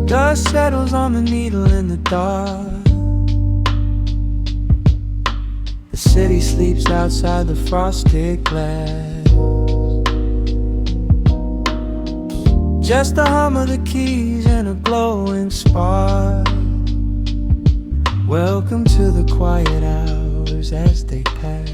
Dust settles on the needle in the dark. The city sleeps outside the frosted glass. Just the hum of the keys and a glowing spark. Welcome to the quiet hours as they pass.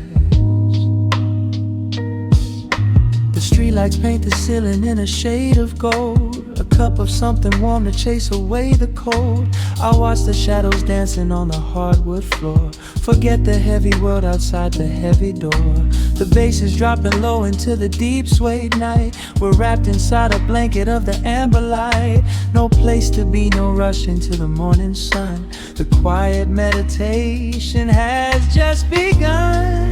The streetlights paint the ceiling in a shade of gold. A cup of something warm to chase away the cold. I watch the shadows dancing on the hardwood floor. Forget the heavy world outside the heavy door. The bass is dropping low into the deep suede night. We're wrapped inside a blanket of the amber light. No place to be, no rush into the morning sun. The quiet meditation has just begun.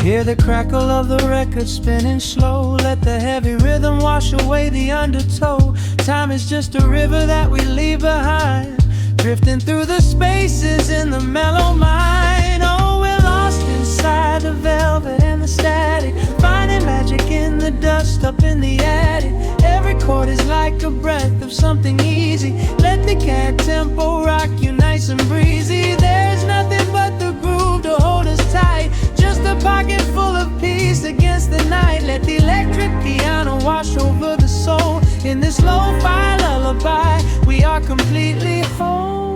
Hear the crackle of the record spinning slow. Let the heavy rhythm wash away the undertow. Time is just a river that we leave behind, drifting through the spaces in the mellow mind. Oh, we're lost inside the velvet and the static, finding magic in the dust up in the attic. Every chord is like a breath of something easy. Let the cat tempo rock you nice and breezy. There's nothing but the groove to hold us tight. Just a pocket full of peace against the night. Let the electric piano wash over the soul. In this lo-fi lullaby, we are completely whole.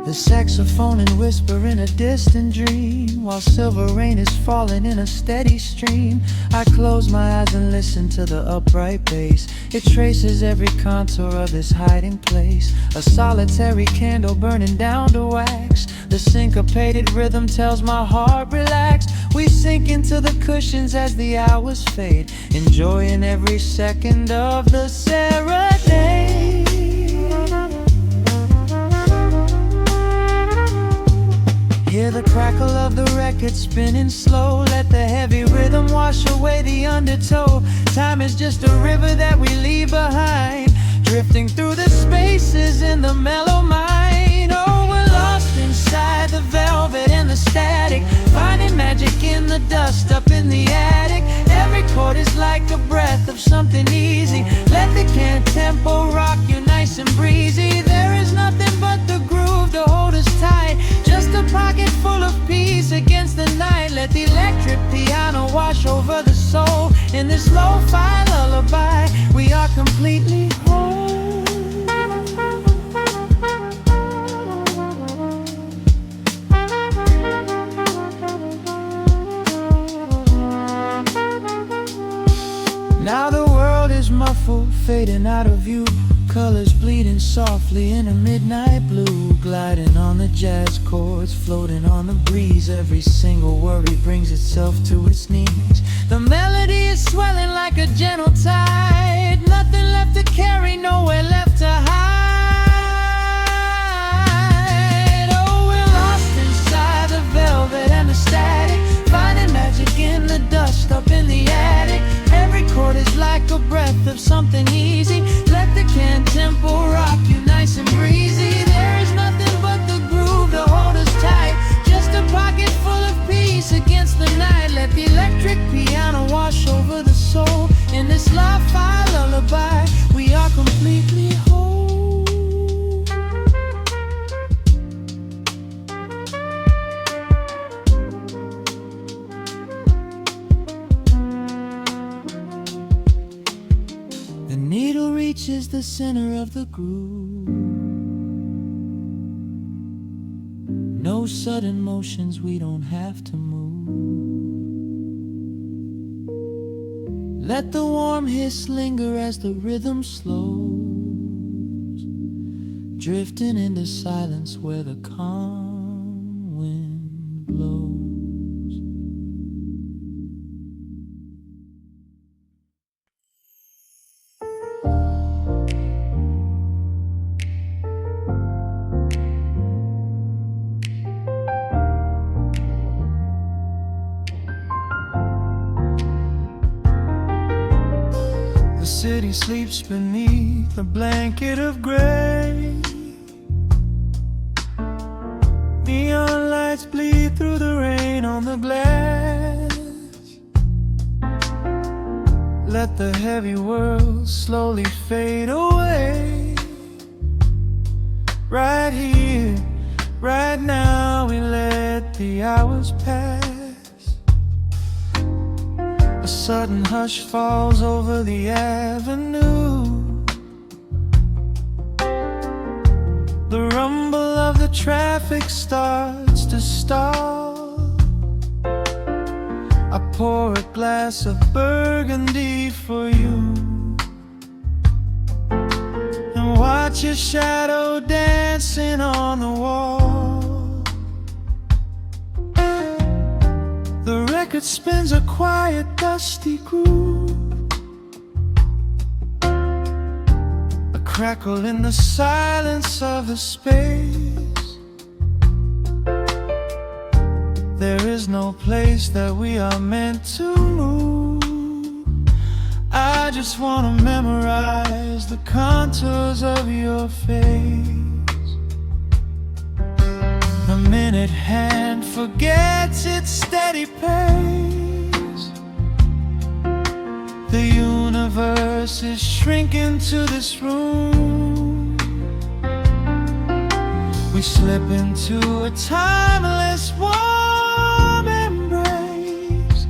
The saxophone and whisper in a distant dream, while silver rain is falling in a steady stream. I close my eyes and listen to the upright bass. It traces every contour of this hiding place. A solitary candle burning down to wax. The syncopated rhythm tells my heart relax. We sink into the cushions as the hours fade, enjoying every second of the serenade. Hear the crackle of the record spinning slow. Let the heavy rhythm wash away the undertow. Time is just a river that we leave behind, drifting through the spaces in the mellow mind. Oh, we're lost inside the velvet and the static, finding magic in the dust up in the attic. Every chord is like a breath of something easy. Let the can tempo rock you nice and breezy. There is nothing but the groove to hold us tight. Just a pocket full of peace against the night. Let the electric piano wash over the soul. In this lo-fi lullaby, we are completely whole. Now the world is muffled, fading out of view. Colors bleeding softly in a midnight blue, gliding on the jazz chords, floating on the breeze. Every single worry brings itself to its knees. The melody is swelling like a gentle tide. Nothing left to carry, nowhere left to hide. Oh, we're lost inside the velvet and the static, finding magic in the dust up in the attic. Every chord is like a breath of something easy. Let the can tempo rock you nice and breezy. There is nothing but the groove to hold us tight. Just a pocket full of peace against the night. Let the electric piano wash over the soul. In this lo-fi lullaby, we are completely whole. The needle reaches the center of the groove. No sudden motions, we don't have to move. Let the warm hiss linger as the rhythm slows, drifting into silence where the calm wind blows. He sleeps beneath a blanket of gray. Neon lights bleed through the rain on the glass. Let the heavy world slowly fade away. Right here, right now, we let the hours pass. A sudden hush falls over the avenue. The rumble of the traffic starts to stall. I pour a glass of burgundy for you, and watch your shadow dancing on the wall. The record spins a quiet, dusty groove. A crackle in the silence of the space. There is no place that we are meant to move. I just wanna memorize the contours of your face. The minute hand forgets its steady pace. The universe is shrinking to this room. We slip into a timeless warm embrace,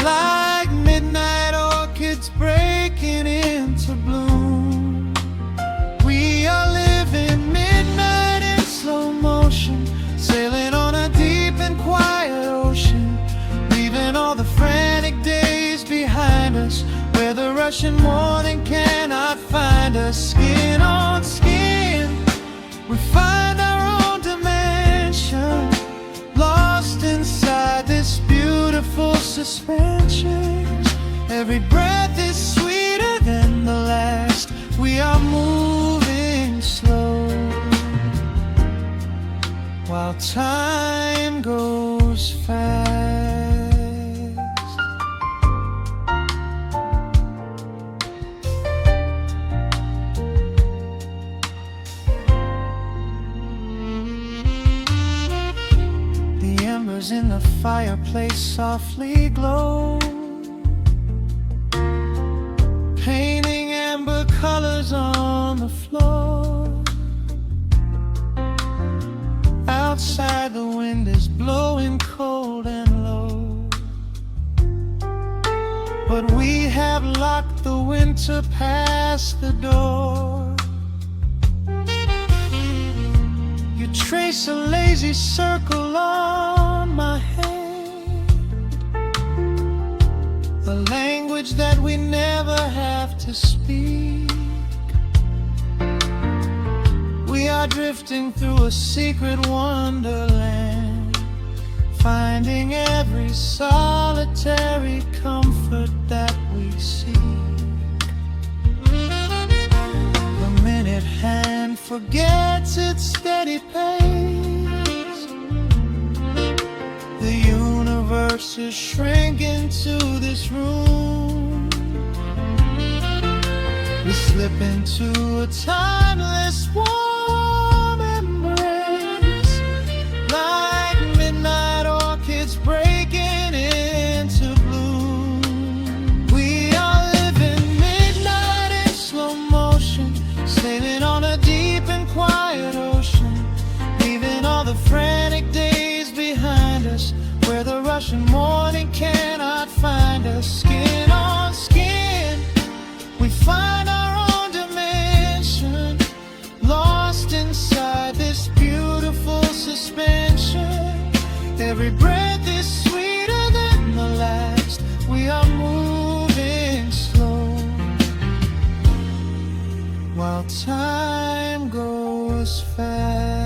like midnight orchids breaking into bloom. We are living midnight in slow motion, sailing on a deep and quiet ocean, leaving all the frantic days behind us, where the rushing morning cannot find us. Skin on skin, we find our own dimension, lost inside this beautiful suspension. Every breath is sweeter than the last. We are moving slow, while time goes fast. The embers in the fireplace softly glow, painting amber colors on the floor. Outside the wind is blowing cold and low, but we have locked the winter past the door. You trace a lazy circle on my hand, a language that we never have to speak. We are drifting through a secret wonderland, finding every solitary comfort that we seek. The minute hand forgets its steady pace. The universe is shrinking to this room. We slip into a timeless warm embrace, like midnight orchids breaking into bloom. We are living midnight in slow motion, sailing on a deep and quiet ocean, leaving all the frantic days behind us, where the rushing morning cannot find us. Skin on skin, we find our own dimension, lost inside this beautiful suspension. Every breath is sweeter than the last. We are moving slow, while time goes fast.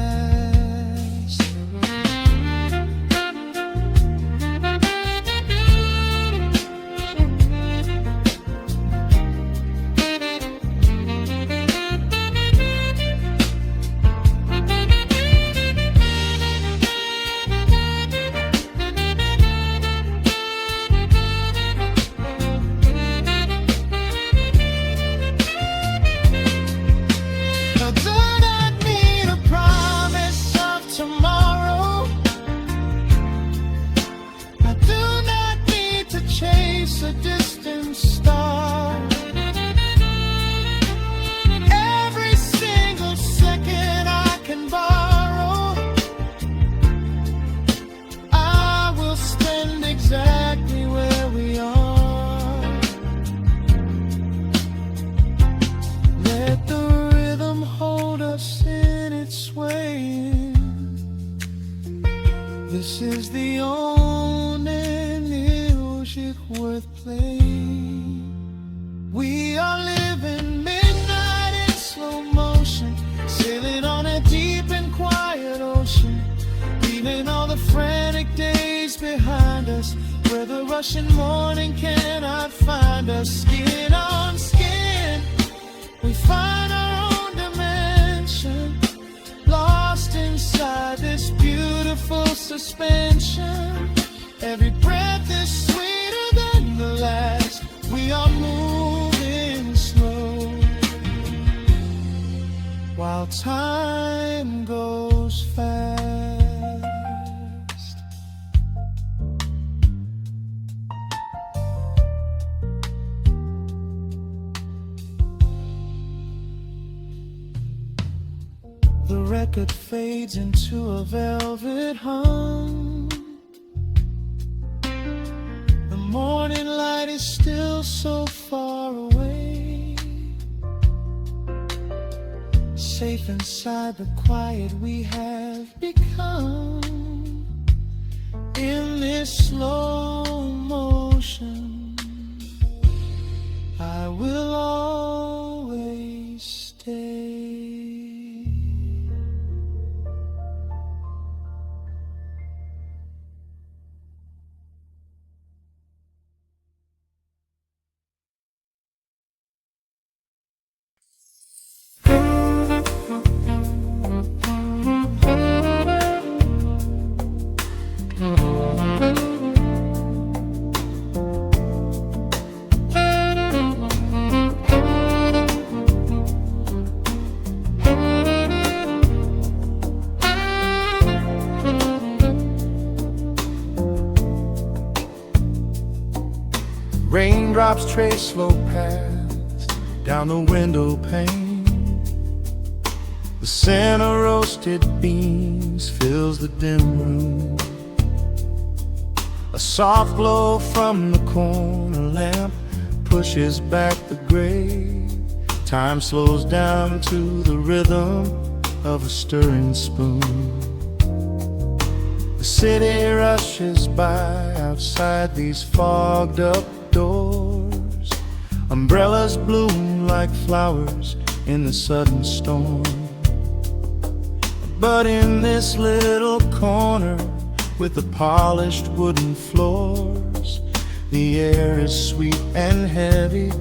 it swaying. This is the only music worth playing. We are living midnight in slow motion, sailing on a deep and quiet ocean, leaving all the frantic days behind us, where the rushing morning cannot find us. Skin on skin, we find our own dimension, lost inside this beautiful suspension. Every breath is sweeter than the last. We are moving slow, while time goes fast. The record fades into a velvet hum. The morning light is still so far away. Safe inside the quiet we have become. In this slow motion, I will always stay. Raindrops trace slow paths down the window pane. The scent of roasted beans fills the dim room. A soft glow from the corner lamp pushes back the gray. Time slows down to the rhythm of a stirring spoon. The city rushes by outside these fogged up doors. Umbrellas bloom like flowers in the sudden storm. But in this little corner with the polished wooden floors, the air is sweet and heavy,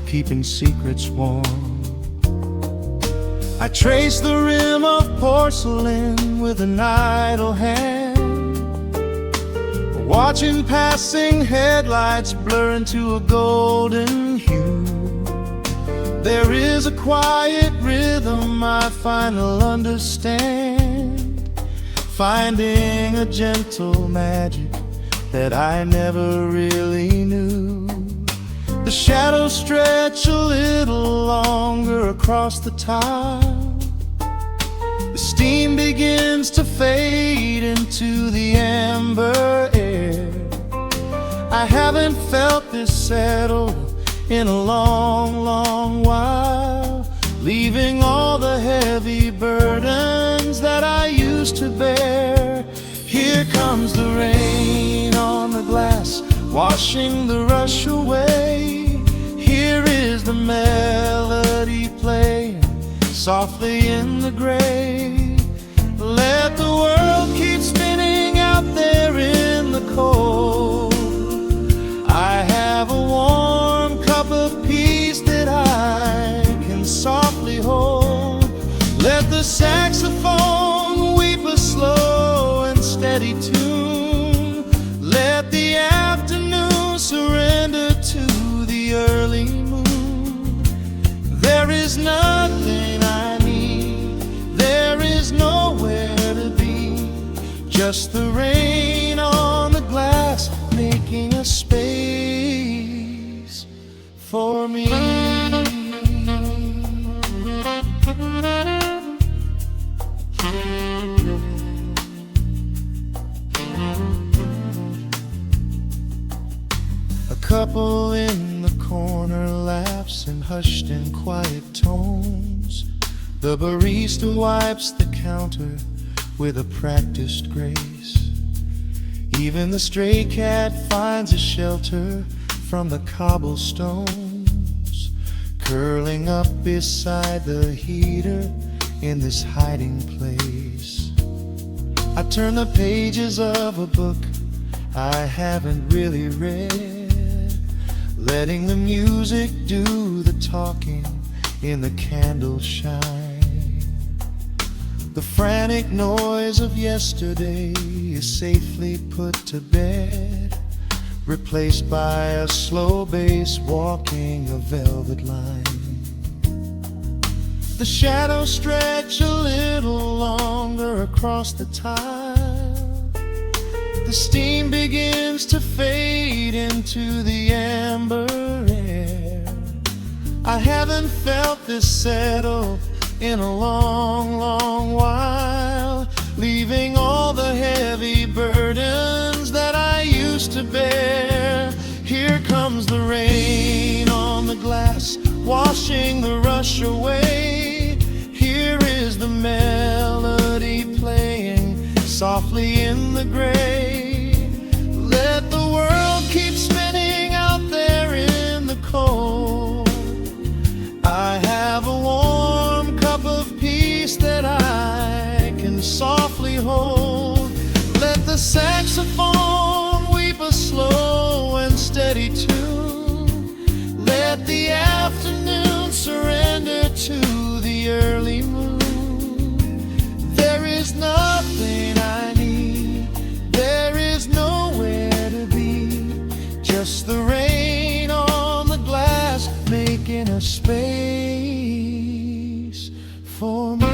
keeping secrets warm. I trace the rim of porcelain with an idle hand, watching passing headlights blur into a golden hue. There is a quiet rhythm I finally understand, finding a gentle magic that I never really knew. The shadows stretch a little longer across the tile. The steam begins to fade into the amber air. I haven't felt this settled in a long, long while, leaving all the heavy burdens that I used to bear. Here comes the rain on the glass, washing the rush away. Here is the melody playing softly in the gray. Let the world keep spinning out there in the cold. I have a warm cup of peace that I can softly hold. Let the saxophone weep a slow and steady tune. Let the afternoon surrender to the early moon. There is nothing I need, there is nowhere to be, just the rain on the glass making a space for me. A couple in the corner laughs in hushed and quiet tones. The barista wipes the counter with a practiced grace. Even the stray cat finds a shelter from the cobblestones, curling up beside the heater in this hiding place. I turn the pages of a book I haven't really read, letting the music do the talking in the candle shine. The frantic noise of yesterday is safely put to bed, replaced by a slow bass walking a velvet line. The shadows stretch a little longer across the tile. The steam begins to fade into the amber air. I haven't felt this settle in a long, long while, leaving all the heavy burdens that I used to bear. Here comes the rain on the glass, washing the rush away. Here is the melody playing softly in the gray. Let the world keep spinning out there in the cold. I have a warm cup of peace that I can softly hold. Let the saxophone weep a slow and steady tune. Let the afternoon surrender to the early moon. There is nothing I need, there is nowhere to be, just the rain on the glass making a space for me.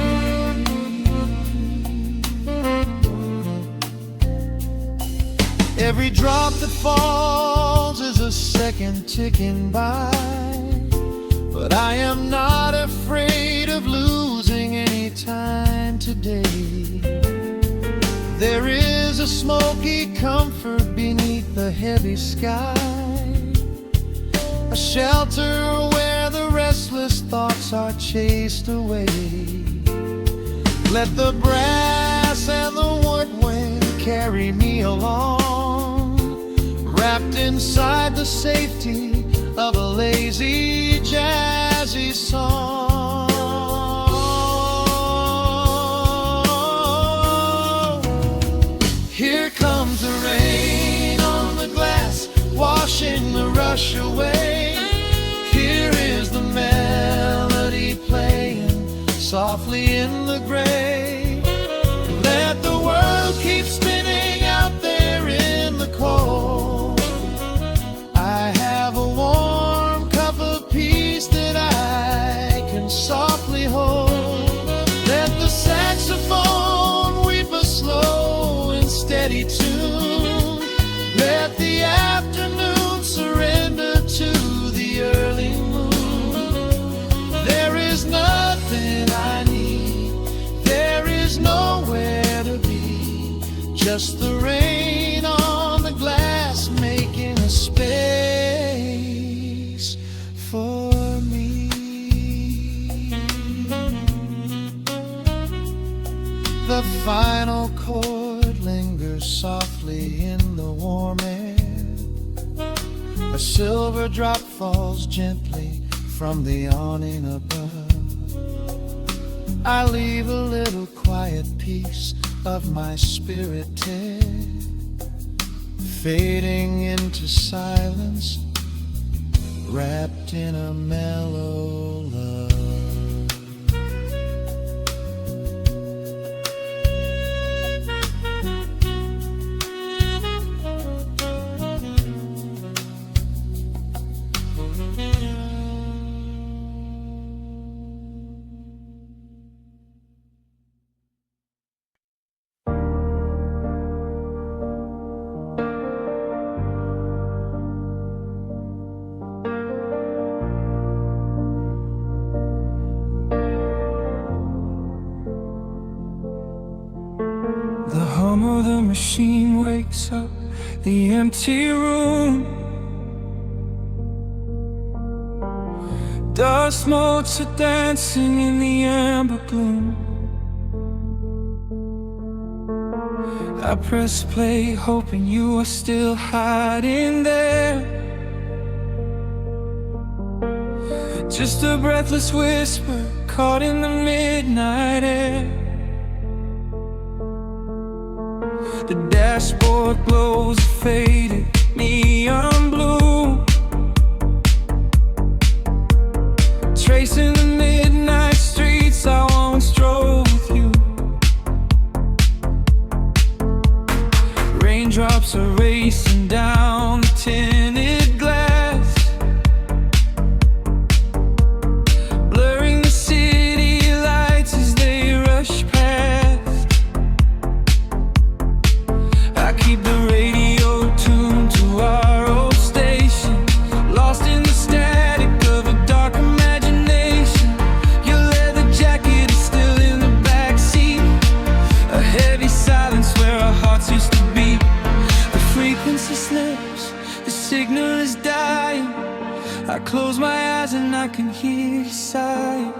Every drop that falls is a second ticking by, but I am not afraid of losing any time today. There is a smoky comfort beneath the heavy sky, a shelter where the restless thoughts are chased away. Let the brass and the woodwind carry me along, wrapped inside the safety of a lazy, jazzy song. Here comes the rain on the glass, washing the rush away. Here is the melody playing softly in the gray. Let the world keep spinning out there in the cold. I have a warm cup of peace that I can softly hold. Let the saxophone weep a slow and steady tune. Let the afternoon surrender to the early moon. There is nothing I need, there is nowhere to be, just the rain on the glass making a space for me. The final chord lingers softly in the warm air. A silver drop falls gently from the awning above. I leave a little quiet piece of my spirit tear, fading into silence, wrapped in a mellow love. The hum of the machine wakes up the empty room. Dust motes are dancing in the amber gloom. I press play, hoping you are still hiding there. Just a breathless whisper caught in the midnight air. The dashboard glows a faded neon blue, tracing the midnight streets I once drove with you. Raindrops are racing down the tinted glass, blurring the city lights as they rush past. I keep the radio tuned to our old station, lost in the static of a dark imagination. Your leather jacket is still in the backseat, a heavy silence where our hearts used to beat. The frequency slips, the signal is dying. I close my eyes and I can hear you sighing.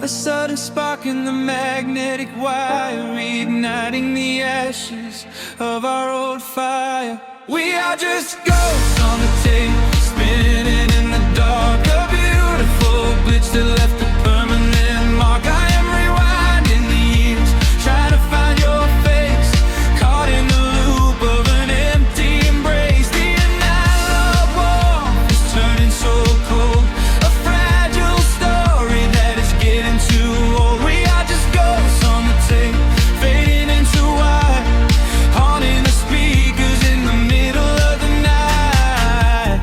A sudden spark in the magnetic wire, reigniting the ashes of our old fire. We are just ghosts on the tape, spinning in the dark. A beautiful glitch that left a permanent mark. I am rewinding the years, trying to find your face, caught in the loop of an empty embrace. The analog warmth is turning so cold, a fragile story that is getting too old. We are just ghosts on the tape, fading into white, haunting the speakers in the middle of the night.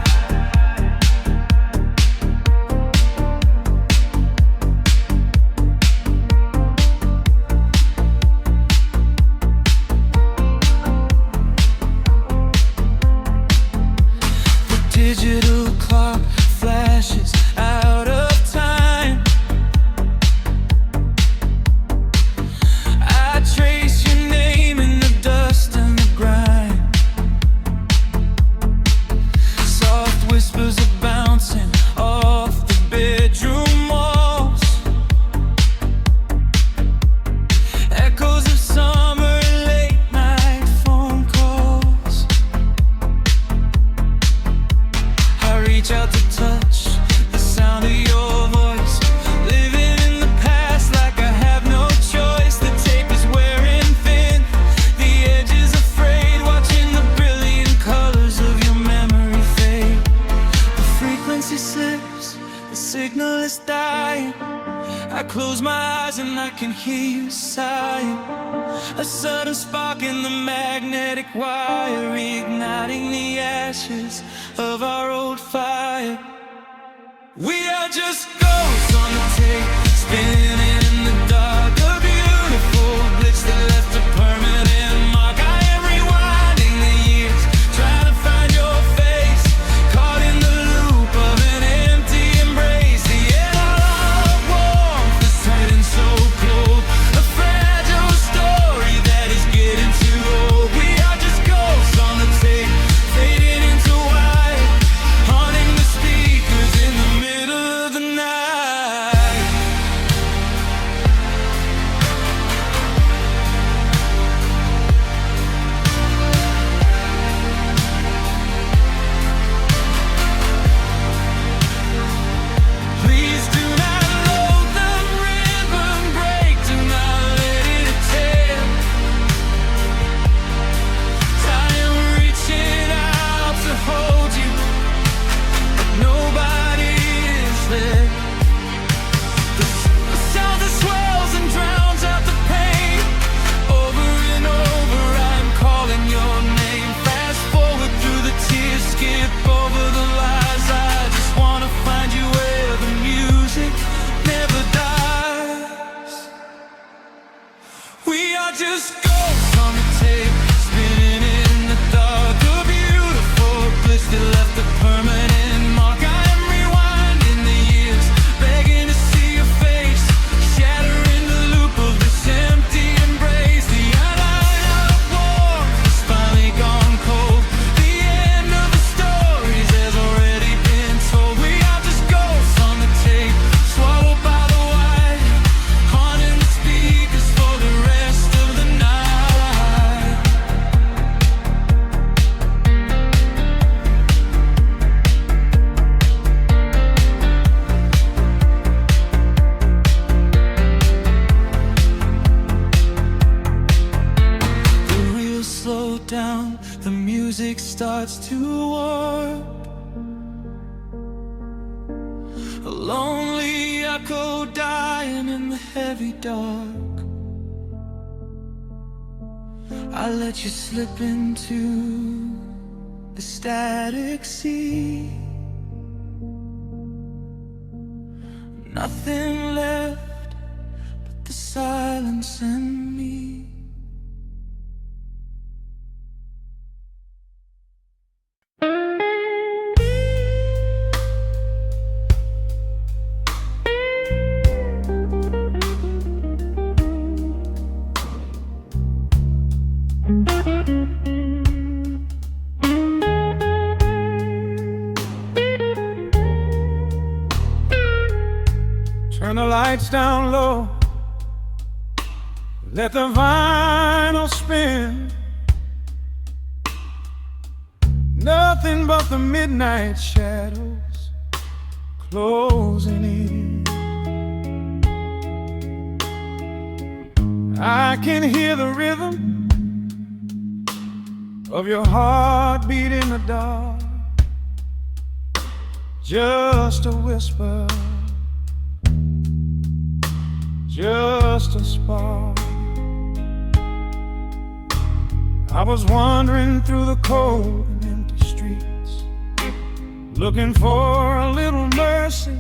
The digital clock flashes out of time. I trace your name in the dust and the grime. Soft whispers are bouncing off the bedroom walls, echoes of summer late night phone calls. I reach out to touch the sound of your voice, living in the past like I have no choice. The tape is wearing thin, the edge is afraid, watching the brilliant colors of your memory fade. The frequency slips, the signal is dying. I close my eyes and I can hear you sighing. A sudden spark in the magnetic wire, reigniting the ashes of our old fire. We are just ghosts on the tape, spinning in the dark. A beautiful glitch that left a permanent mark. I am rewinding the years, trying to find your face, caught in the loop of an empty embrace. The analog warmth is turning so cold, a fragile story that is getting too old. We are just ghosts on the tape, fading into white, haunting the speakers in the middle of the night. Please do not load the ribbon break, do not let it tear. I am reaching out to hold you, but nobody is there. The sound that swells and drowns out the pain. Over and over I'm calling your name. Fast forward through the tears, skip over the lies. I just wanna find you where the music never dies. We are just ghosts on the tape, spinning in the dark. A beautiful glitch that left a permanent mark. I am rewinding the years, begging to see your face, shattering the loop of this empty embrace. The analog warmth has finally gone cold, the end of the stories has already been told. We are just ghosts on the tape. down, the music starts to warp. A lonely echo dying in the heavy dark. I let you slip into the static sea. Nothing left but the silence and me. Turn the lights down low, let the vinyl spin. Nothing but the midnight shadows closing in. I can hear the rhythm of your heartbeat in the dark. Just a whisper, just a spark. I was wandering through the cold and empty streets, looking for a little mercy,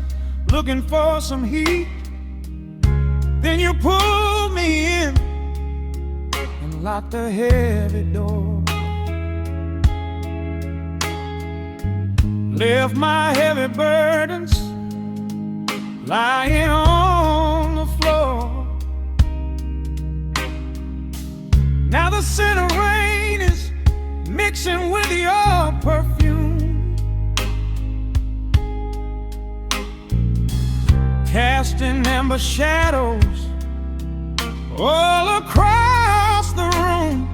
looking for some heat. Then you pulled me in and locked the heavy door. Left my heavy burdens lying on the floor. Now the scent of rain is mixing with your perfume, casting amber shadows all across the room.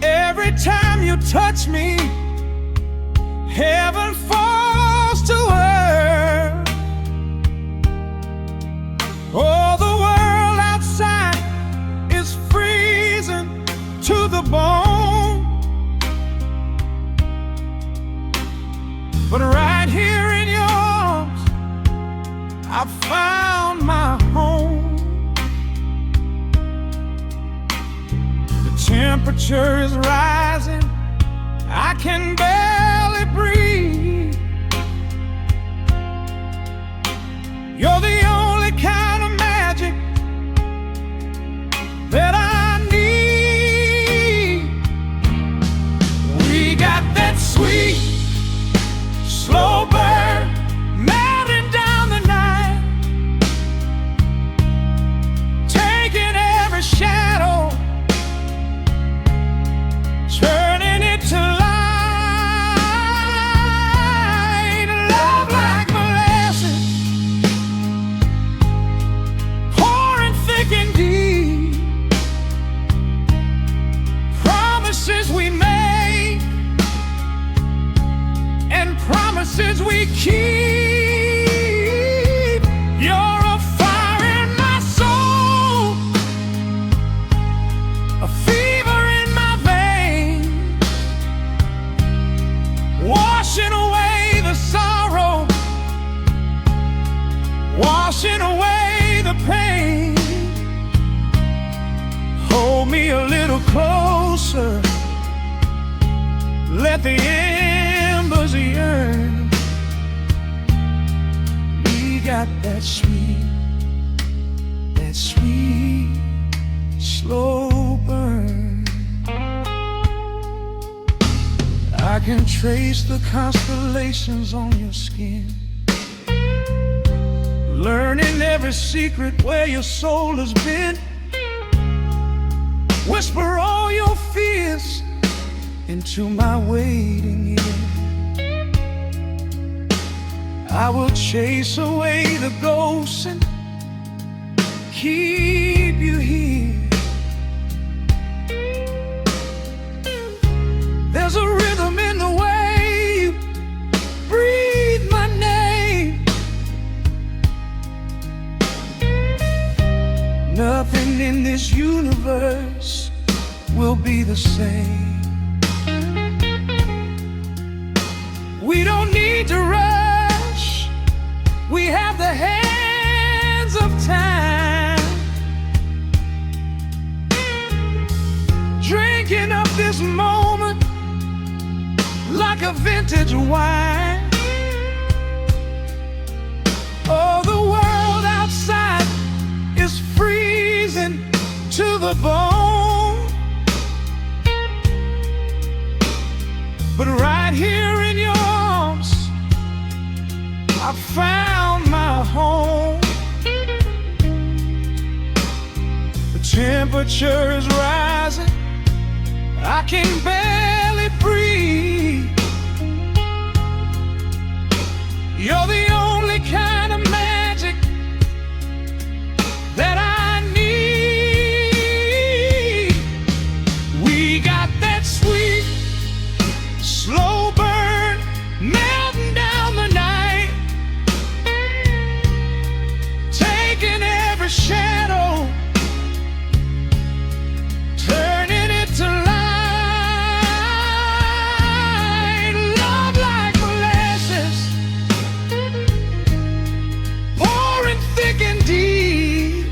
Every time you touch me, heaven falls to earth. Oh, the world outside is freezing to the bone, but right here in your arms I found my home. The temperature is rising, I can barely breathe. You're the only kind of magic that I need. We got that sweet, slow burn melting down the night, taking every shadow, turning it to light. Love like molasses, pouring thick and deep. Promises we make and promises we keep. You're a fire in my soul, a fever in my veins, washing away the sorrow, washing away the pain. Hold me a little closer, let the embers yearn. We got that sweet, slow burn. I can trace the constellations on your skin, learning every secret where your soul has been. Whisper all your fears into my waiting ear. I will chase away the ghosts and keep you here. There's a rhythm in the way you breathe my name. Nothing in this universe will be the same. We don't need to rush. We have the hands of time, drinking up this moment like a vintage wine. Oh, the world outside is freezing to the bone, but right here in your arms I found my home. The temperature is rising, I can barely breathe. You're the only kind of magic that I need. We got that sweet, slow burn melting down the night, taking every shadow, turning it to light. Love like molasses, pouring thick and deep.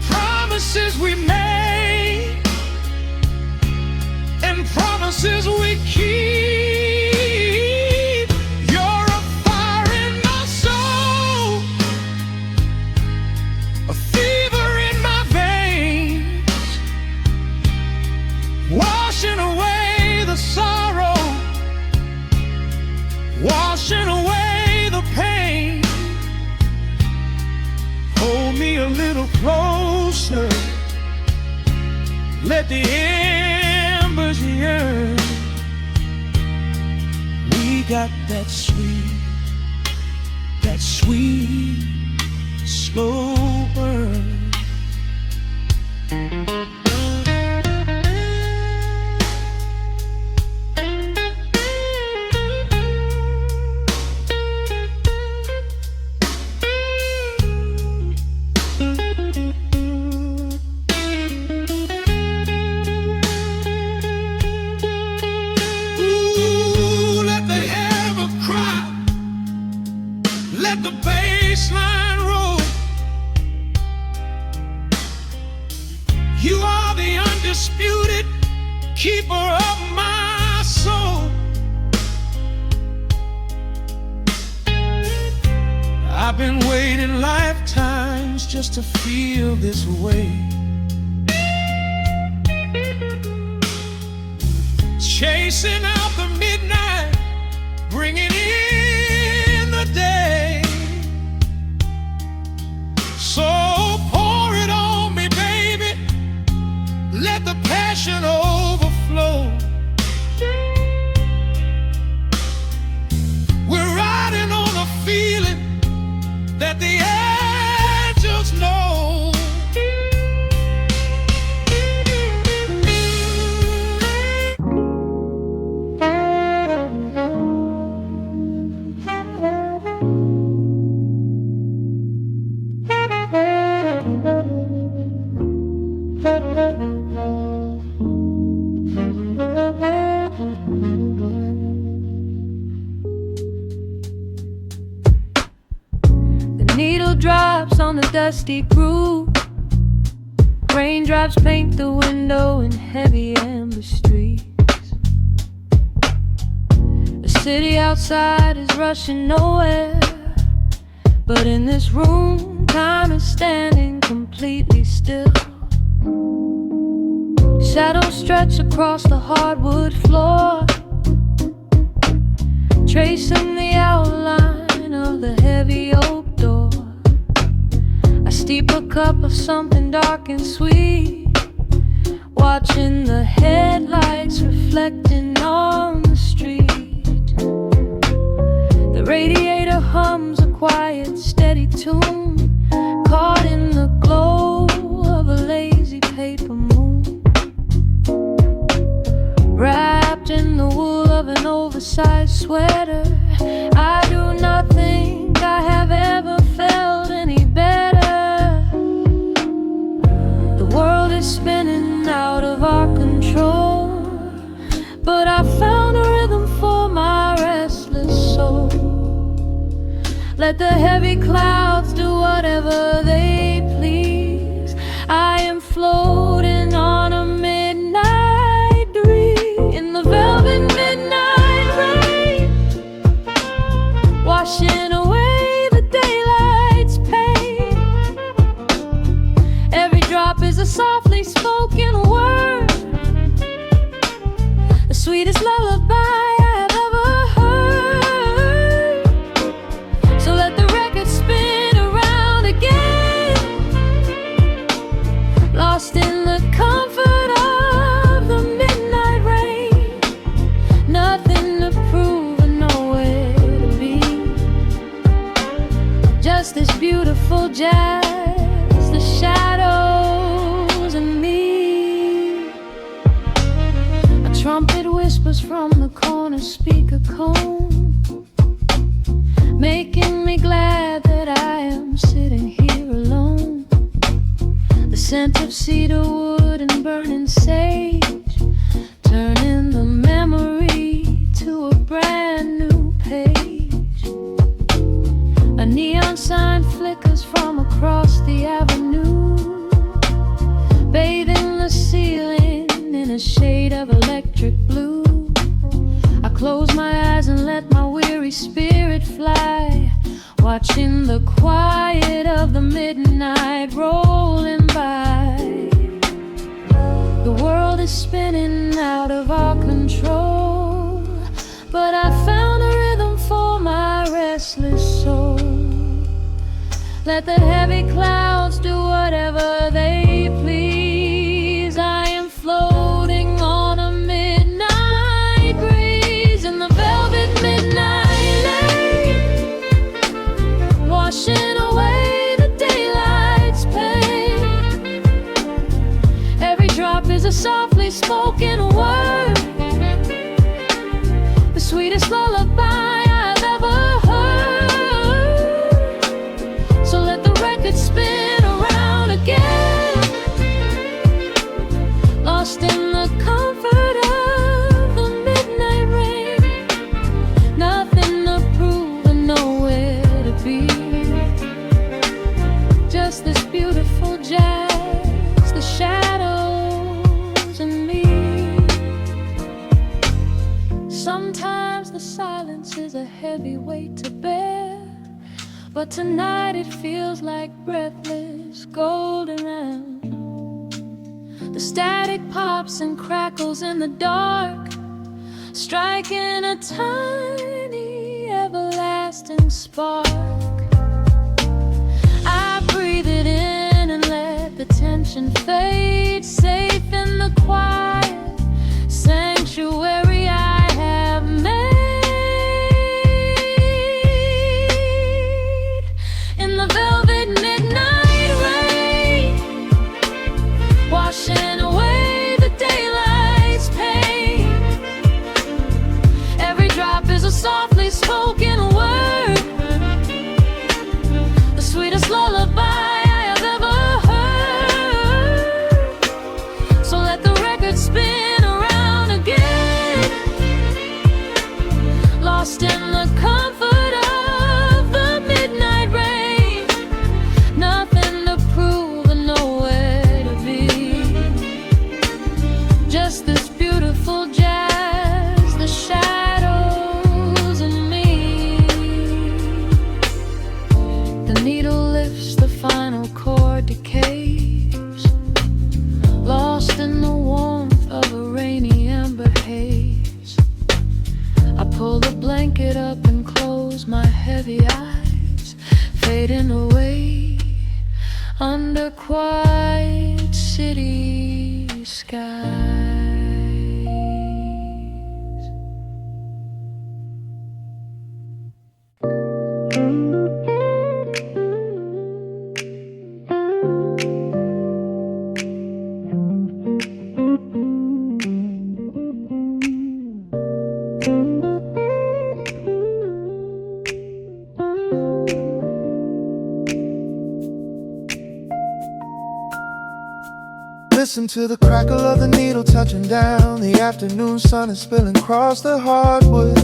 Promises we made and promises we keep. You're a fire in my soul, a fever in my veins, washing away the sorrow, washing away the pain. Hold me a little closer, let the embers yearn. We got that sweet, slow burn. Ooh, let the ever cry, let the bass line roll. You are the undisputed keeper of my soul. I've been waiting lifetimes just to feel this way, chasing out the midnight, bringing in the day. So pour it on me, baby, let the passion overflow. We're riding on a feeling that the angels know. The needle drops on the dusty groove. Raindrops paint the window in heavy amber streets. The city outside is rushing nowhere, but in this room, time is standing completely still. Shadows stretch across the hardwood floor, tracing the outline of the heavy oak door. I steep a cup of something dark and sweet, watching the headlights reflecting on the street. The radiator hums a quiet, steady tune, caught in the glow of a lazy paper moon. Wrapped in the wool of an oversized sweater, I do not think I have ever felt any better. The world is is spinning out of our control, but I found a rhythm for my restless soul. Let the heavy clouds do whatever they please. I am floating on a midnight dream in the velvet midnight rain, washing away the daylight's pain. Every drop is a softly spoken word, the sweetest lullaby I have ever heard. So let the record spin around again, lost in the comfort of the midnight rain. Nothing to prove and nowhere to be, just this beautiful jazz, the shadows and me. A trumpet whispers from the corner speaker cone, making me glad that I am sitting here alone. The scent of cedar wood and burning sage, turning the memory to a brand new page. A neon sign flickers from across the avenue, bathing the ceiling in a shade of electric blue. I close my eyes and let my weary spirit fly, watching the quiet of the midnight rolling by. The world is spinning out of our control, but I found a rhythm for my restless soul. Let the heavy clouds do whatever they please. I am floating on a midnight breeze in the velvet midnight lane, washing away the daylight's pain. Every drop is a softly spoken word, the sweetest lullaby I've ever heard. So let the record spin around again, lost in the comfort of the midnight rain. Nothing to prove and nowhere to be, just this beautiful jazz, the shadows and me. Sometimes the silence is a heavy weight to bear, but tonight it feels like breathless golden round. The static pops and crackles in the dark, striking a tiny everlasting spark. I breathe it in and let the tension fade, safe in the quiet sanctuary I have made. In the velvet midnight rain, washing away the daylight's pain. Every drop is a softly spoken word, the sweetest lullaby I have ever heard. So let the record spin around again, lost in the comfort of the midnight rain. Nothing to prove and nowhere to be, just this beautiful jazz, the shadows and me. The needle lifts, the final chord decays, lost in the warmth of a rainy amber haze. I pull the blanket up and close my heavy eyes, fading away under quiet city skies. Listen to the crackle of the needle touching down. The afternoon sun is spilling across the hardwood.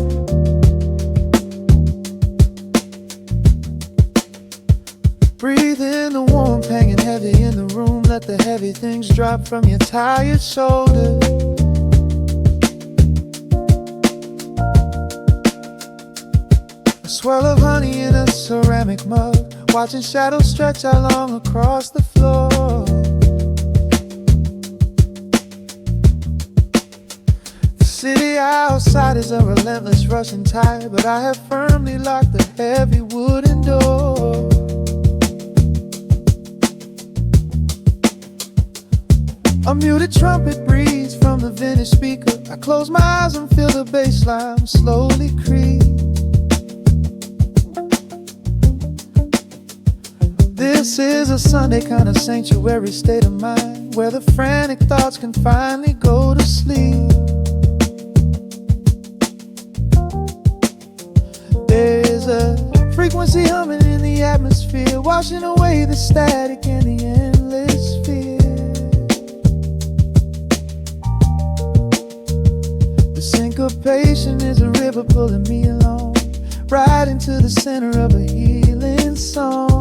Breathe in the warmth hanging heavy in the room. Let the heavy things drop from your tired shoulders. A swirl of honey in a ceramic mug, watching shadows stretch out long across the floor. The city outside is a relentless rushing tide, but I have firmly locked the heavy wooden door. A muted trumpet breathes from the vintage speaker. I close my eyes and feel the bass line slowly creep. This is a Sunday kind of sanctuary state of mind, where the frantic thoughts can finally go to sleep. There is a frequency humming in the atmosphere, washing away the static and the endless fear. The syncopation is a river pulling me along, right into the center of a healing song.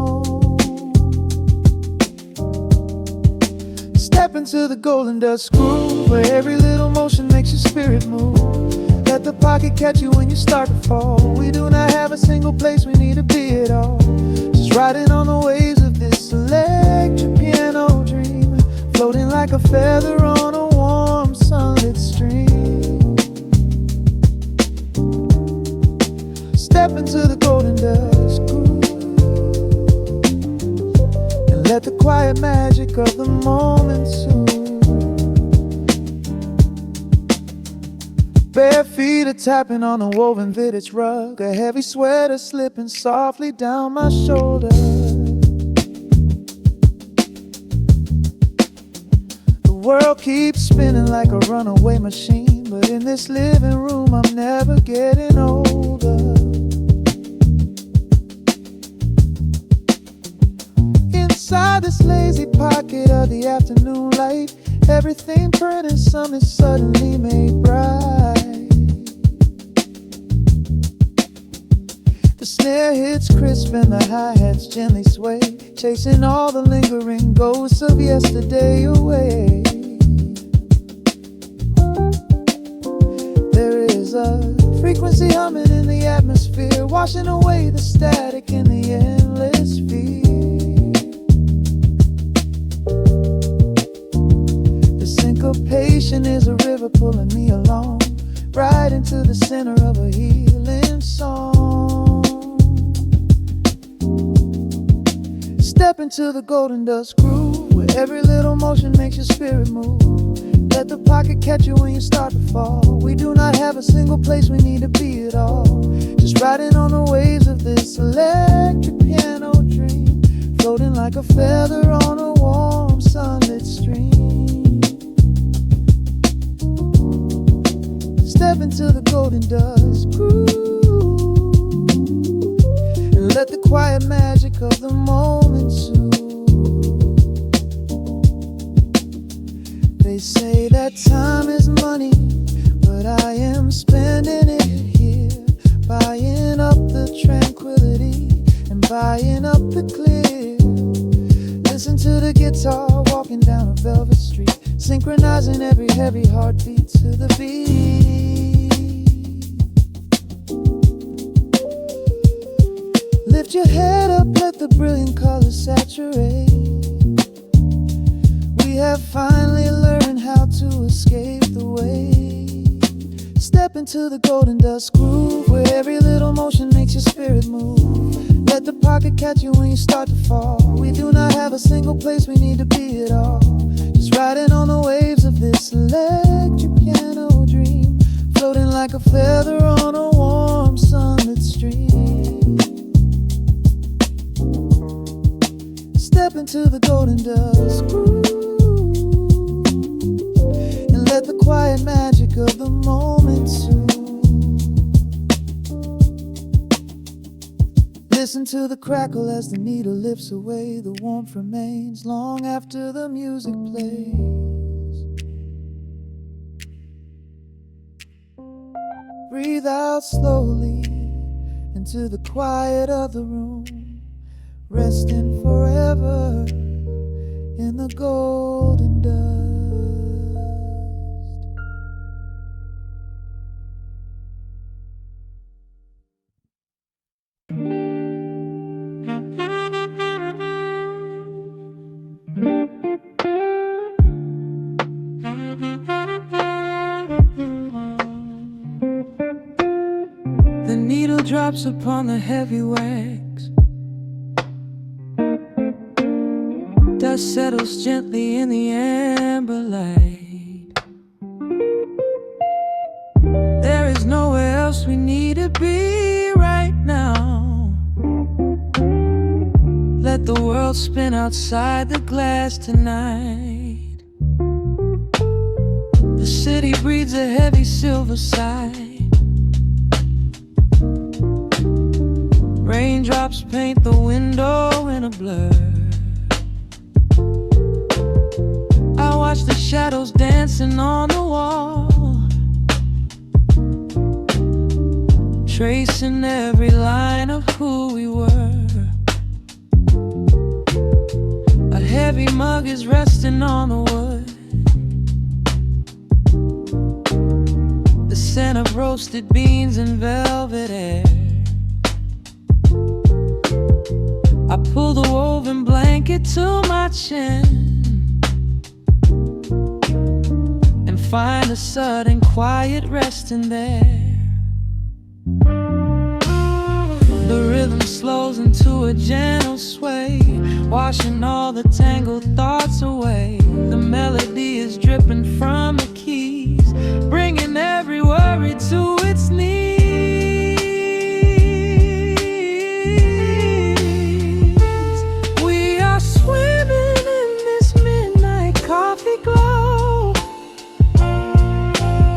Step into the golden dust groove, where every little motion makes your spirit move. Let the pocket catch you when you start to fall. We do not have a single place we need to be at all. Just riding on the waves of this electric piano dream, floating like a feather on a warm sunlit stream. Step into the golden dust groove, and let the quiet magic of the moment soothe. Bare feet are tapping on a woven vintage rug, a heavy sweater slipping softly down my shoulder. The world keeps spinning like a runaway machine, but in this living room I'm never getting older. Inside this lazy pocket of the afternoon light, everything burned and something suddenly made bright. The snare hits crisp and the hi-hats gently sway, chasing all the lingering ghosts of yesterday away. There is a frequency humming in the atmosphere, washing away the static and the endless fear. Syncopation is a river pulling me along, right into the center of a healing song. Step into the golden dust groove, where every little motion makes your spirit move. Let the pocket catch you when you start to fall. We do not have a single place we need to be at all. Just riding on the waves of this electric piano dream, floating like a feather on a warm sunlit stream. Step into the golden dust groove, and let the quiet magic of the moment soothe. They say that time is money, but I am spending it here, buying up the tranquility and buying up the clear. Listen to the guitar walking down a velvet street, synchronizing every heavy heartbeat to the beat. Lift your head up, let the brilliant colors saturate. We have finally learned how to escape the wave. Step into the golden dust groove, where every little motion makes your spirit move. Let the pocket catch you when you start to fall. We do not have a single place we need to be at all. Just riding on the waves of this electric piano dream, floating like a feather on a warm sunlit stream. Step into the golden dust groove, and let the quiet magic of the moment soothe. Listen into the crackle as the needle lifts away. The warmth remains long after the music plays. Breathe out slowly into the quiet of the room, resting forever in the golden dust. The needle drops upon the heavy wax. Dust settles gently in the amber light. There is nowhere else we need to be right now. Let the world spin outside the glass tonight. The city breathes a heavy silver sigh. Raindrops paint the window in a blur. I watch the shadows dancing on the wall, tracing every line of who we were. A heavy mug is resting on the wood. The scent of roasted beans and velvet air. I pull the woven blanket to my chin and find a sudden quiet resting there. The rhythm slows into a gentle sway, washing all the tangled thoughts away. The melody is dripping from the keys, bringing every worry to its knees. We are swimming in this midnight coffee glow,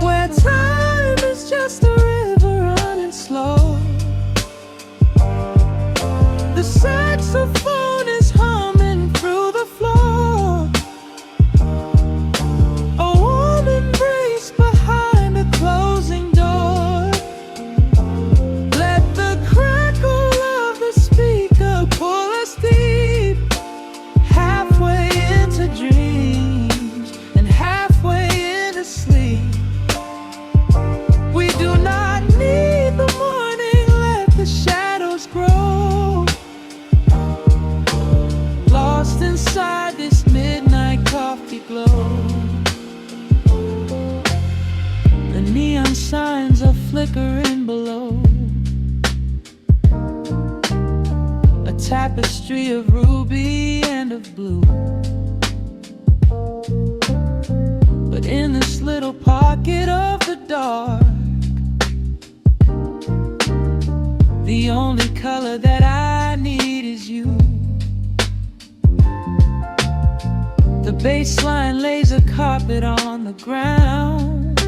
where time is just a river running slow. The saxophone is humming through the floor. A warm embrace behind a closing door. Let the crackle of the speaker pull us deep, halfway into dreams and halfway into sleep. We do not need the morning, let the shadows grow. Lost inside this midnight coffee glow. The neon signs are flickering below. A tapestry of ruby and of blue. But in this little pocket of the dark, the only color that I need is you. The bass line lays a carpet on the ground,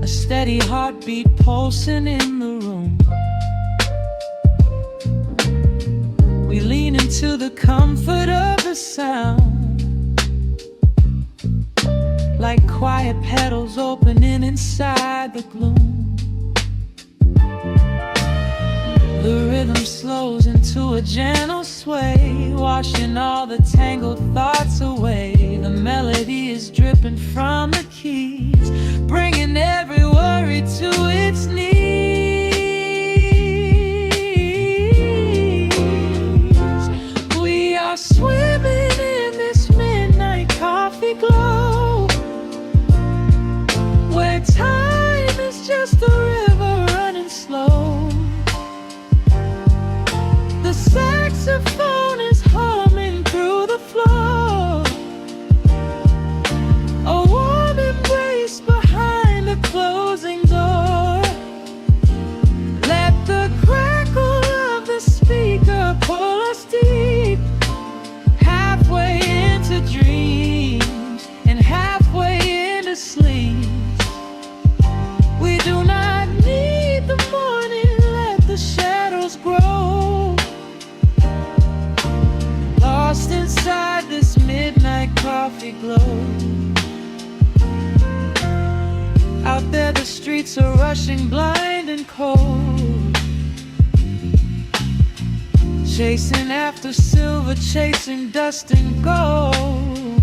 a steady heartbeat pulsing in the room. We lean into the comfort of the sound, like quiet petals opening inside the gloom. The rhythm slows into a gentle sway, washing all the tangled thoughts away. The melody is dripping from the keys, bringing every worry to its knees. We are swimming in this midnight coffee glow, where time is just a river running slow. The saxophone is humming through the floor. A warm embrace behind a closing door. Let the crackle of the speaker pull us deep, halfway streets are rushing blind and cold, chasing after silver, chasing dust and gold.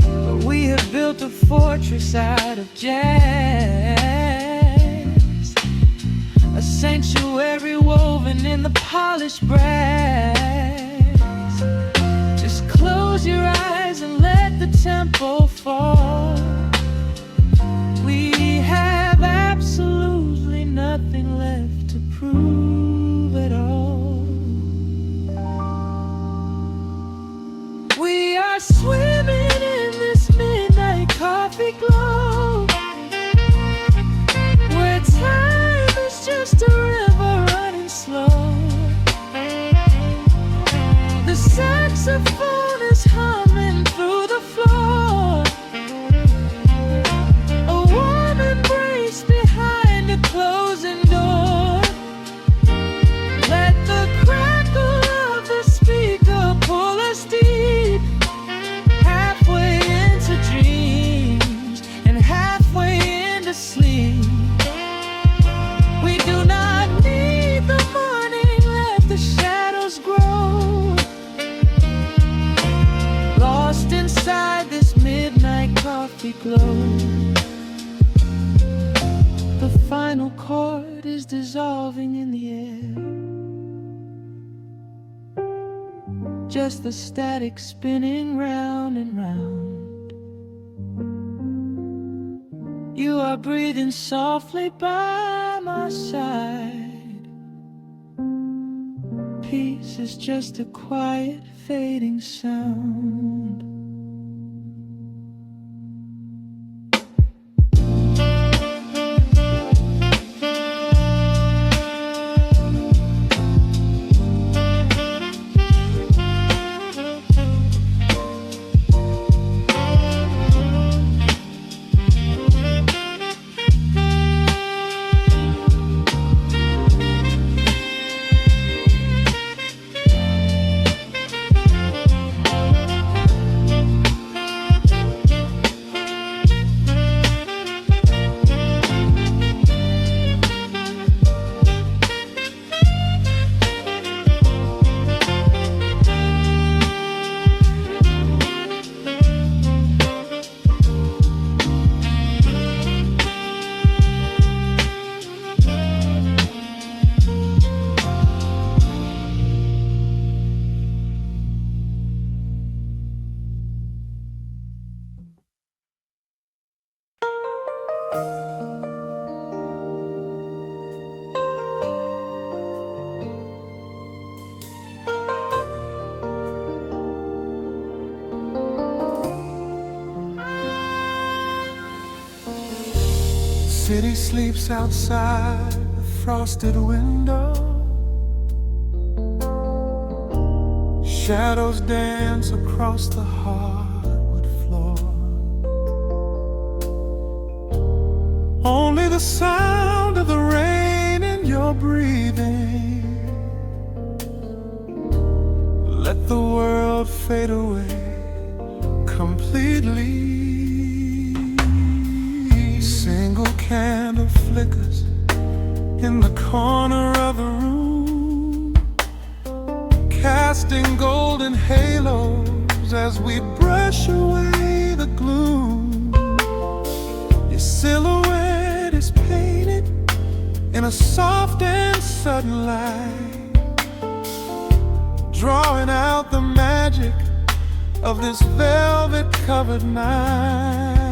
But we have built a fortress out of jazz, a sanctuary woven in the polished brass. Just close your eyes and let the tempo fall. We have absolutely nothing left to prove at all. We are swimming in this midnight coffee glow, where time is just a river running slow. The saxophone is humming through the floor, a warm embrace behind a closing door. Let the crackle of the speaker pull us deep, halfway into dreams and halfway into sleep. We do not need the morning, let the shadows grow, lost inside this midnight coffee glow. The final chord is dissolving in the air, just the static spinning round and round. You are breathing softly by my side. Peace is just a quiet fading sound. City sleeps outside the frosted window. Shadows dance across the hardwood floor. Only the sound of the rain in your breathing. Let the world fade away completely. Single candle flickers in the corner of the room, casting golden halos as we brush away the gloom. Your silhouette is painted in a soft and sudden light, drawing out the magic of this velvet-covered night.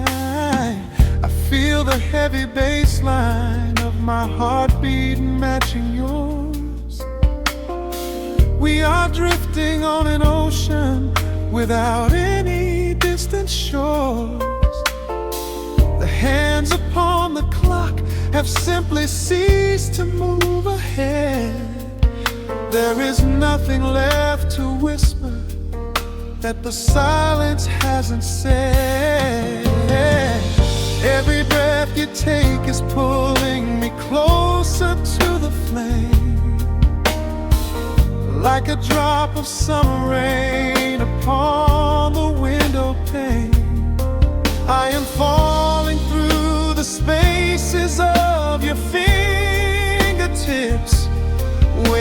I feel the heavy bass line of my heartbeat matching yours. We are drifting on an ocean without any distant shores. The hands upon the clock have simply ceased to move ahead. There is nothing left to whisper that the silence hasn't said. Every breath you take is pulling me closer to the flame, like a drop of summer rain upon the window pane. I am falling through the space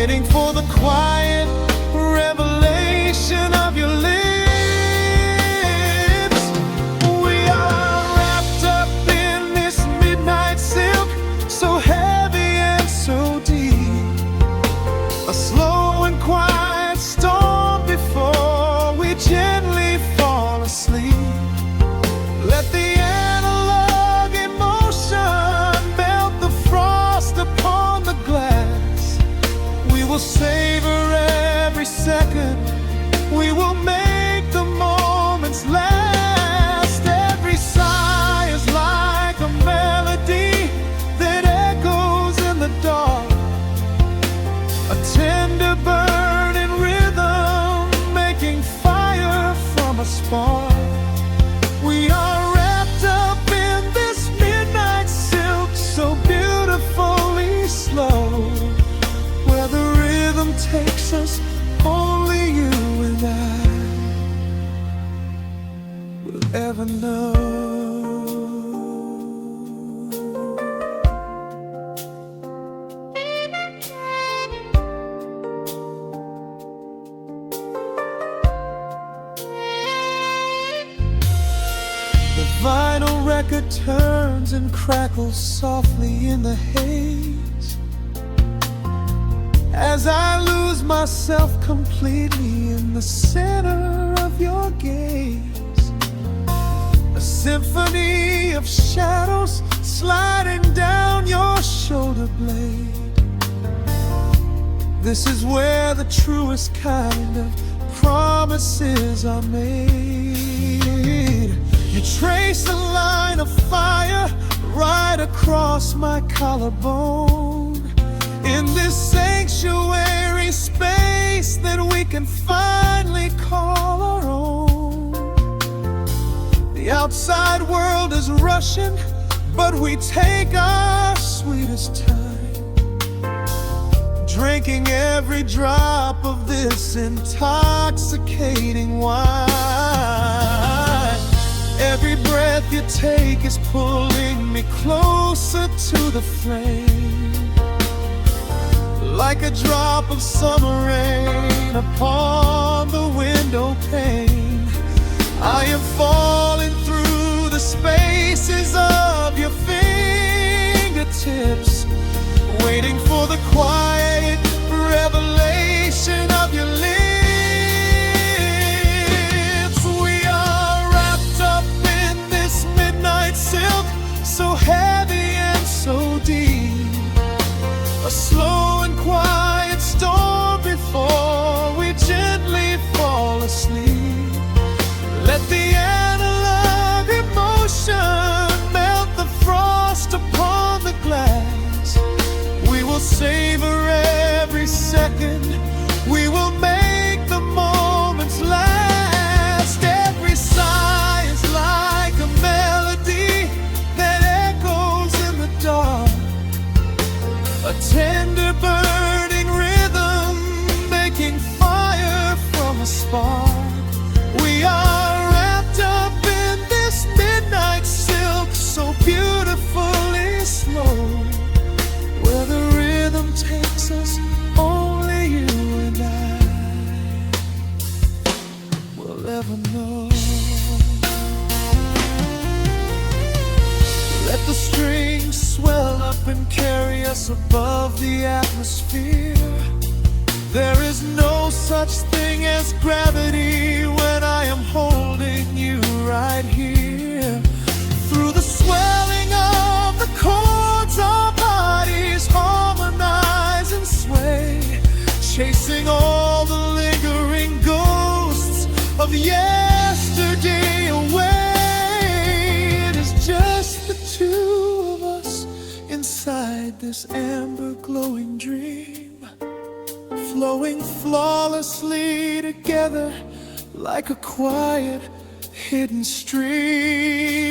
waiting for the quiet revelation of your lips. We are wrapped up in this midnight silk, so heavy and so deep. A slow and quiet storm before we gently fall asleep. Let the analog emotion melt the frost upon the glass. We will savor every second. We will make the moments last. Every sigh is like a melody that echoes in the dark. A tender burning rhythm making fire from a spark. We are wrapped up in this midnight silk, so beautifully slow. Where the rhythm takes us, only you and I will ever know. The vinyl record turns and crackles softly in the haze as I lose myself completely in the center of your gaze. A symphony of shadows sliding down your shoulder blade. This is where the truest kind of promises are made. You trace a line of fire right across my collarbone. In this sanctuary space that we can finally call our own. The outside world is rushing, but we take our sweetest time, drinking every drop of this intoxicating wine. Every breath you take is pulling me closer to the flame, like a drop of summer rain upon the window pane. I am falling through the spaces of your fingertips, waiting for the quiet revelation of your lips. We are wrapped up in this midnight silk, so heavy and so deep. A slow and quiet storm before we gently fall asleep. Let the analog emotion melt the frost upon the glass. We will savor every second. We will make the moments last. Every sigh is like a melody that echoes in the dark. A tender burning rhythm making fire from a spark. We are wrapped up in this midnight silk, so beautifully slow. Where the rhythm takes us, only you and I will ever know. Let the strings swell up and carry us above the atmosphere. There is no such thing as gravity when I am holding you right here. Through the swelling of the chords, our bodies harmonize and sway, chasing all the lingering ghosts of yesterday away. It is just the two of us inside this amber glowing dream, flowing flawlessly together like a quiet hidden stream.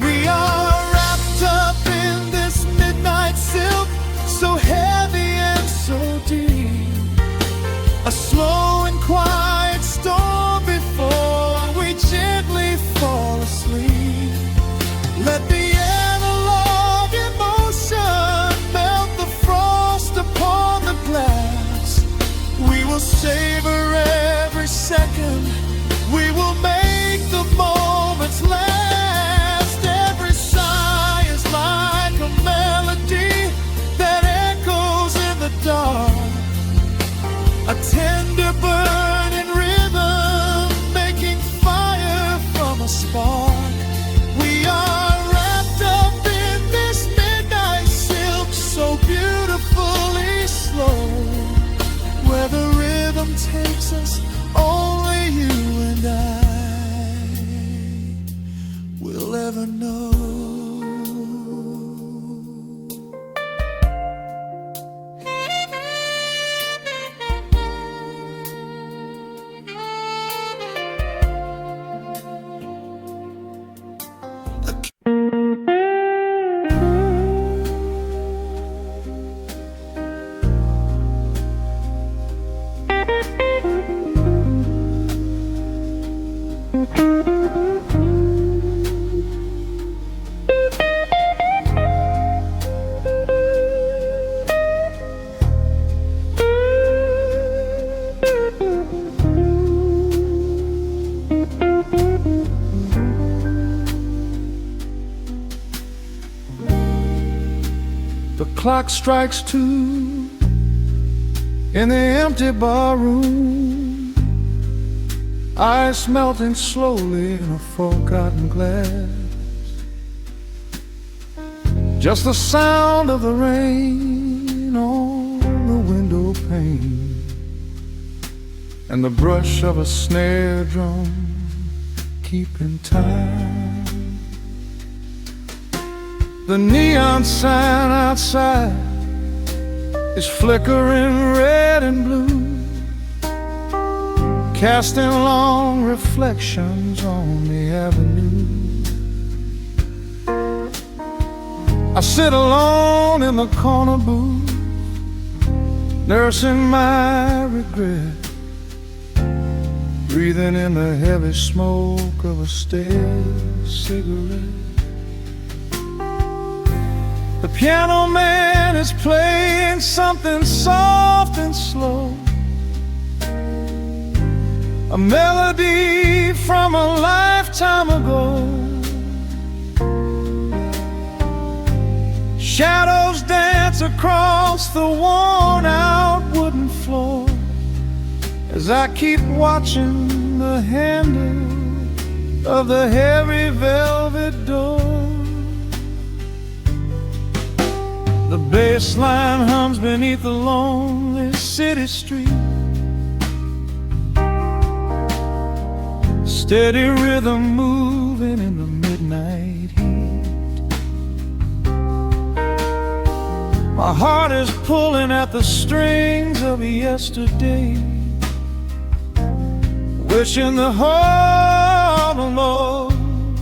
We are wrapped up in this midnight silk, so heavy and so deep. A slow and quiet storm before we gently fall asleep. Let the analog emotion melt the frost upon the clock strikes 2 in the empty bar room, ice melting slowly in a forgotten glass. Just the sound of the rain on the window pane and the brush of a snare drum keeping time. The neon sign outside is flickering red and blue, casting long reflections on the avenue. I sit alone in the corner booth, nursing my regret, breathing in the heavy smoke of a stale cigarette. The piano man is playing something soft and slow, a melody from a lifetime ago. Shadows dance across the worn-out wooden floor as I keep watching the handle of the heavy velvet door. The bass line hums beneath the lonely city street, steady rhythm moving in the midnight heat. My heart is pulling at the strings of yesterday, wishing the heart alone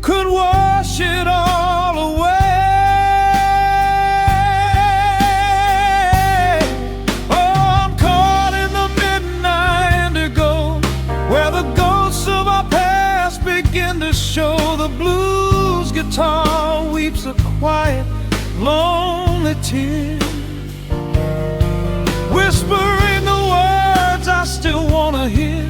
could wash it all away. Show the blues guitar weeps a quiet, lonely tear, whispering the words I still wanna hear.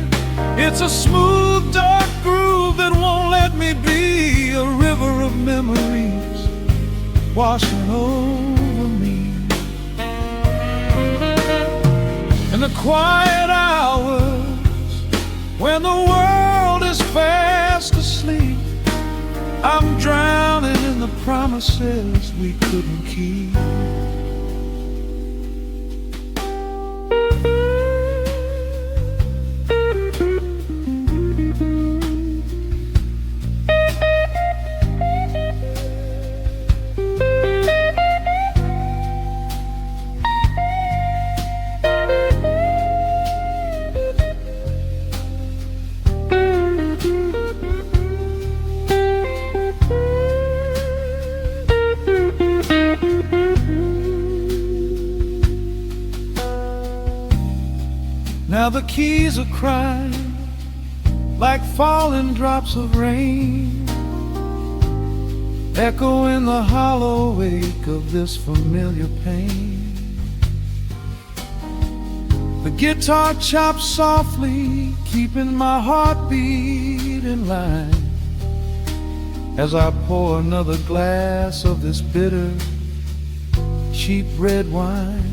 It's a smooth, dark groove that won't let me be, a river of memories washing over me. In the quiet hours when the world is fast asleep, I'm drowning in the promises we couldn't keep. Now the keys are crying like falling drops of rain, echo in the hollow wake of this familiar pain. The guitar chops softly, keeping my heartbeat in line as I pour another glass of this bitter, cheap red wine.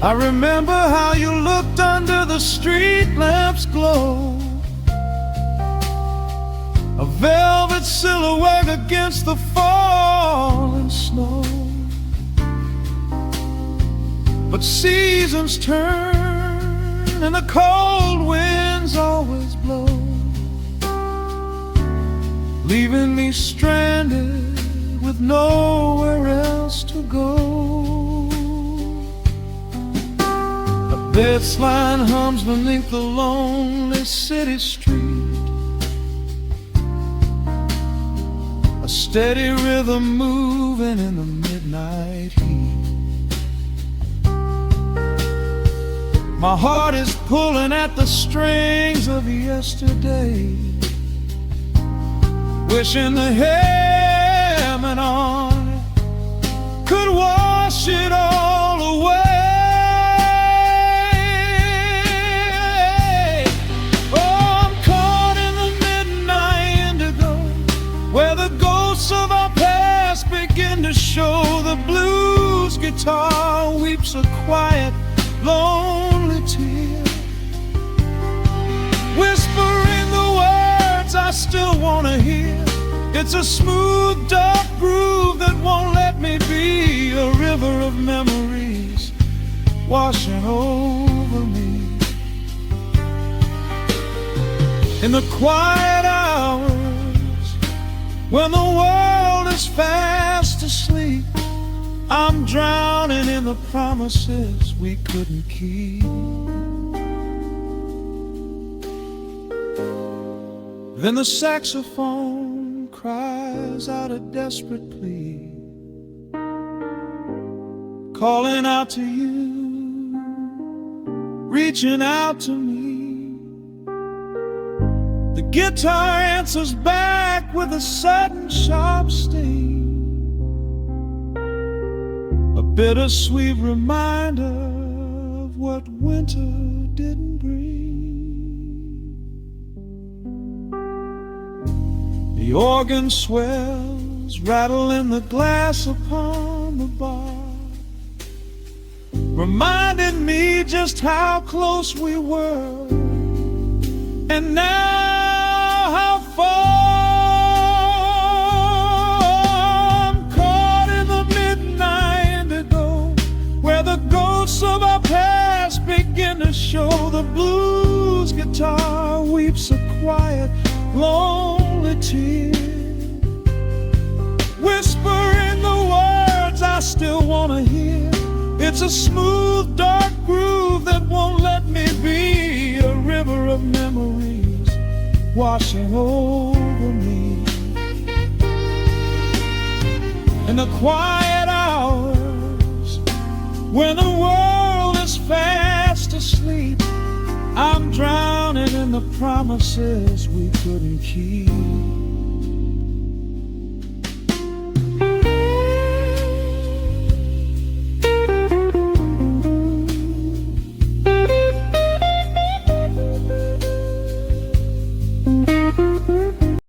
I remember how you looked under the street lamp's glow, a velvet silhouette against the falling snow. But seasons turn and the cold winds always blow, leaving me stranded with nowhere else to go. Bass line hums beneath the lonely city street, a steady rhythm moving in the midnight heat. My heart is pulling at the strings of yesterday, wishing the hammer on it could wash it all away. Of our past begin still wanna hear. It's a smooth, dark groove that won't let me be. A river of memories washing over me. In the quiet hours, when the world is fast asleep, I'm drowning in the promises we couldn't keep. Then the saxophone cries out a desperate plea, calling out to you, reaching out to me. The guitar answers back with a sudden sharp sting, a bittersweet reminder of what winter didn't bring. The organ swells, rattling the glass upon the bar, reminding me just how close we were, and now how far. I'm caught in the midnight indigo, where the ghosts of our past begin to show. The blues guitar weeps a quiet, lonely tear, whispering the words I still wanna hear. It's a smooth, dark groove that won't let me be. A river of memories washing over me. In the quiet hours, when the world is fast asleep, I'm drowning in the promises we couldn't keep.